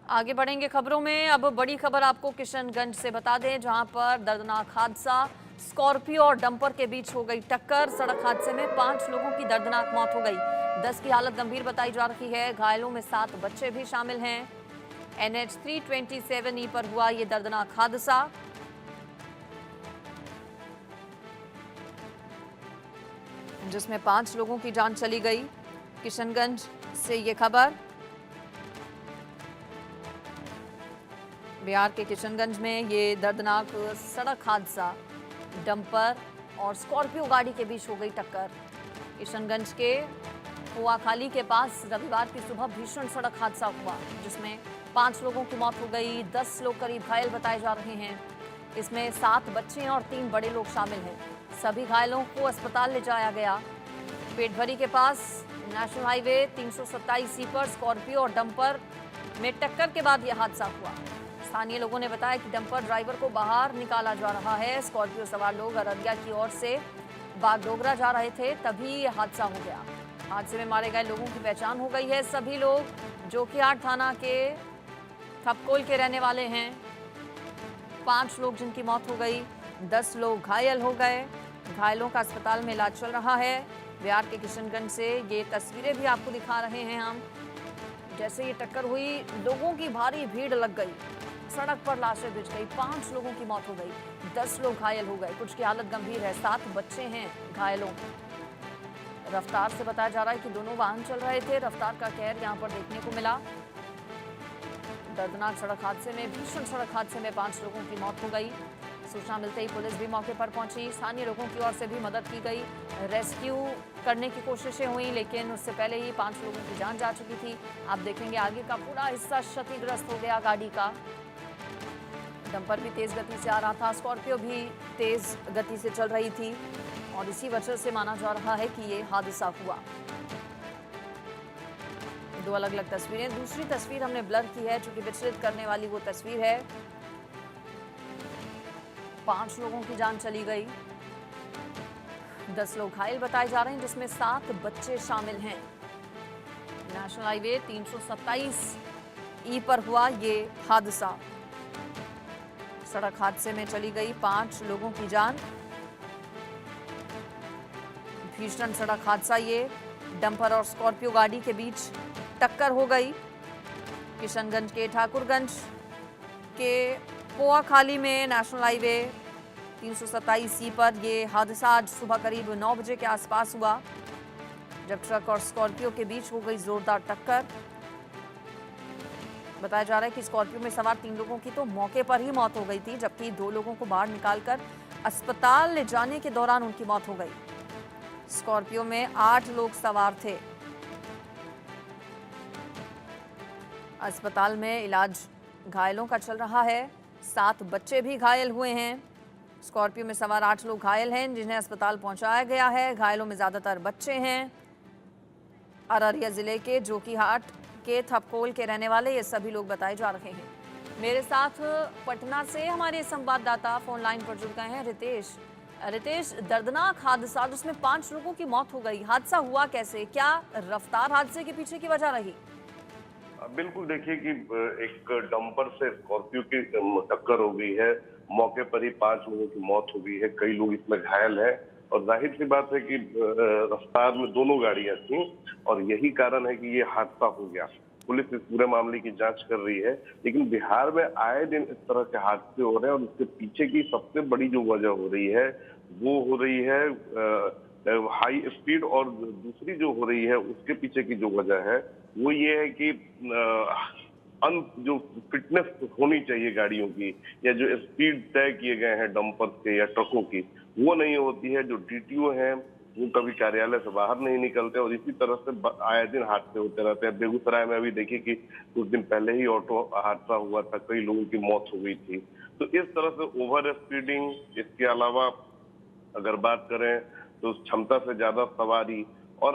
आगे बढ़ेंगे खबरों में। अब बड़ी खबर आपको किशनगंज से बता दें, जहां पर दर्दनाक हादसा, स्कॉर्पियो और डंपर के बीच हो गई टक्कर। सड़क हादसे में 5 लोगों की दर्दनाक मौत हो गई। 10 की हालत गंभीर बताई जा रही है। घायलों में 7 बच्चे भी शामिल हैं। NH 327E पर हुआ ये दर्दनाक हादसा, जिसमें 5 लोगों की जान चली गई। किशनगंज से ये खबर। बिहार के किशनगंज में ये दर्दनाक सड़क हादसा, डंपर और स्कॉर्पियो गाड़ी के बीच हो गई टक्कर। किशनगंज के कुआखाली के पास रविवार की सुबह भीषण सड़क हादसा हुआ, जिसमें 5 लोगों की मौत हो गई। 10 लोग करीब घायल बताए जा रहे हैं। इसमें 7 बच्चे और 3 बड़े लोग शामिल हैं। सभी घायलों को अस्पताल ले जाया गया। पेटभरी के पास नेशनल हाईवे 327E पर स्कॉर्पियो और डंपर में टक्कर के बाद यह हादसा हुआ। स्थानीय लोगों ने बताया कि डंपर ड्राइवर को बाहर निकाला जा रहा है। स्कॉर्पियो सवार लोग अररिया की ओर से बागडोगरा जा रहे थे, तभी यह हादसा हो गया। हादसे में मारे गए लोगों की पहचान हो गई है। सभी लोग जोकीहाट थाना के थपकोल के रहने वाले हैं। 5 लोग जिनकी मौत हो गई, 10 लोग घायल हो गए। घायलों का अस्पताल में इलाज चल रहा है। बिहार के किशनगंज से ये तस्वीरें भी आपको दिखा रहे हैं हम। जैसे ये टक्कर हुई, लोगों की भारी भीड़ लग गई। सड़क पर लाशें बिछ गई। 5 लोगों की मौत हो गई, 10 लोग घायल हो गए। कुछ की हालत गंभीर है। 7 बच्चे हैं घायलों। रफ्तार से बताया जा रहा है कि दोनों वाहन चल रहे थे। रफ्तार का कहर यहां पर देखने को मिला। दर्दनाक सड़क हादसे में, भीषण सड़क हादसे में 5 लोगों की मौत हो गई। सूचना मिलते ही पुलिस भी मौके पर पहुंची। स्थानीय लोगों की ओर से भी मदद की गई। रेस्क्यू करने की कोशिशें हुई, लेकिन उससे पहले ही 5 लोगों की जान जा चुकी थी। आप देखेंगे आगे का पूरा हिस्सा क्षतिग्रस्त हो गया गाड़ी का। डंपर भी तेज गति से आ रहा था, स्कॉर्पियो भी तेज गति से चल रही थी, और इसी वजह से माना जा रहा है कि ये हादसा हुआ। 2 अलग अलग तस्वीरें। दूसरी तस्वीर हमने ब्लर की है, चूंकि विचलित करने वाली वो तस्वीर है। 5 लोगों की जान चली गई, 10 लोग घायल बताए जा रहे हैं, जिसमें 7 बच्चे शामिल हैं। नेशनल हाईवे 327E पर हुआ ये हादसा। सड़क हादसे में चली गई 5 लोगों की जान। भीषण सड़क हादसा ये, डंपर और स्कॉर्पियो गाड़ी के बीच टक्कर हो गई। किशनगंज के ठाकुरगंज के कुआखाली में नेशनल हाईवे 327E पर यह हादसा आज सुबह करीब 9 बजे के आसपास हुआ, जब ट्रक और स्कॉर्पियो के बीच हो गई जोरदार टक्कर। बताया जा रहा है कि स्कॉर्पियो में सवार 3 लोगों की तो मौके पर ही मौत हो गई थी, जबकि 2 लोगों को बाहर निकालकर अस्पताल ले जाने के दौरान उनकी मौत हो गई। स्कॉर्पियो में 8 लोग सवार थे। अस्पताल में इलाज घायलों का चल रहा है। 7 बच्चे भी घायल हुए हैं। स्कॉर्पियो में सवार 8 लोग घायल हैं, जिन्हें अस्पताल पहुंचाया गया है। घायलों में ज्यादातर बच्चे हैं। अररिया जिले के जोकीहाट के थपकोल के रहने वाले ये सभी लोग बताए जा रहे हैं। मेरे साथ पटना से हमारे संवाददाता फोन लाइन पर जुड़ गए हैं रितेश। रितेश, दर्दनाक हादसा जिसमें 5 लोगों की मौत हो गई, हादसा हुआ कैसे? क्या रफ्तार हादसे के पीछे की वजह रही? बिल्कुल, देखिए कि एक डंपर से स्कॉर्पियो की टक्कर हो गई है। मौके पर ही 5 लोगों की मौत हो गई है, कई लोग इसमें घायल हैं, और जाहिर सी बात है कि रफ्तार में दोनों गाड़ियां थीं, और यही कारण है कि ये हादसा हो गया। पुलिस इस पूरे मामले की जांच कर रही है, लेकिन बिहार में आए दिन इस तरह के हादसे हो रहे हैं, और इसके पीछे की सबसे बड़ी जो वजह हो रही है वो हो रही है हाई स्पीड, और दूसरी जो हो रही है उसके पीछे की जो वजह है वो ये है कि जो फिटनेस होनी चाहिए गाड़ियों की, या जो स्पीड तय किए गए हैं डंपर के या ट्रकों की, वो नहीं होती है। जो डीटीओ हैं वो कभी कार्यालय से बाहर नहीं निकलते, और इसी तरह से आए दिन हादसे होते रहते हैं। बेगूसराय में अभी देखिए कि कुछ दिन पहले ही ऑटो हादसा हुआ था, कई लोगों की मौत हो गई थी। तो इस तरह से ओवर स्पीडिंग, इसके अलावा अगर बात करें तो क्षमता से ज्यादा सवारी, और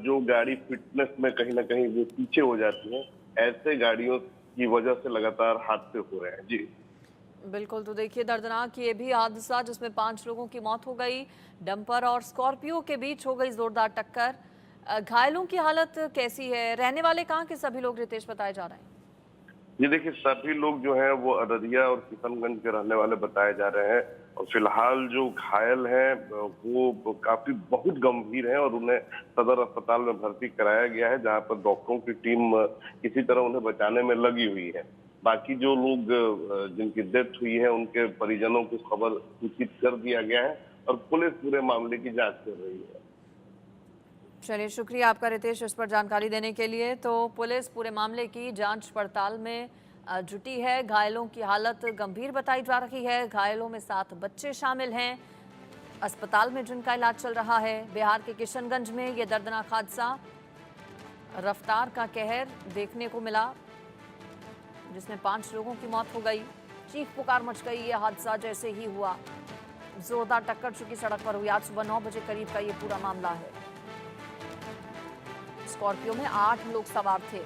जो गाड़ी फिटनेस में कहीं ना कहीं वो पीछे हो जाती है, ऐसे गाड़ियों की वजह से लगातार हादसे हो रहे हैं। जी बिल्कुल, तो देखिए दर्दनाक ये भी हादसा जिसमें 5 लोगों की मौत हो गई। डंपर और स्कॉर्पियो के बीच हो गई जोरदार टक्कर। घायलों की हालत कैसी है? रहने वाले कहाँ के सभी लोग रितेश बताए जा रहे हैं? जी देखिए, सभी लोग जो हैं वो अररिया और किशनगंज के रहने वाले बताए जा रहे हैं और फिलहाल जो घायल हैं वो काफी बहुत गंभीर हैं और उन्हें सदर अस्पताल में भर्ती कराया गया है, जहां पर डॉक्टरों की टीम किसी तरह उन्हें बचाने में लगी हुई है। बाकी जो लोग जिनकी डेथ हुई है उनके परिजनों को खबर सूचित कर दिया गया है और पुलिस पूरे मामले की जांच कर रही है। चलिए, शुक्रिया आपका रितेश इस पर जानकारी देने के लिए। तो पुलिस पूरे मामले की जांच पड़ताल में जुटी है। घायलों की हालत गंभीर बताई जा रही है। घायलों में 7 बच्चे शामिल हैं अस्पताल में जिनका इलाज चल रहा है। बिहार के किशनगंज में यह दर्दनाक हादसा, रफ्तार का कहर देखने को मिला, जिसमें 5 लोगों की मौत हो गई। चीख पुकार मच गई यह हादसा जैसे ही हुआ। जोरदार टक्कर चुकी सड़क पर हुई। आज सुबह 9 बजे करीब का ये पूरा मामला है। स्कॉर्पियो में 8 लोग सवार थे।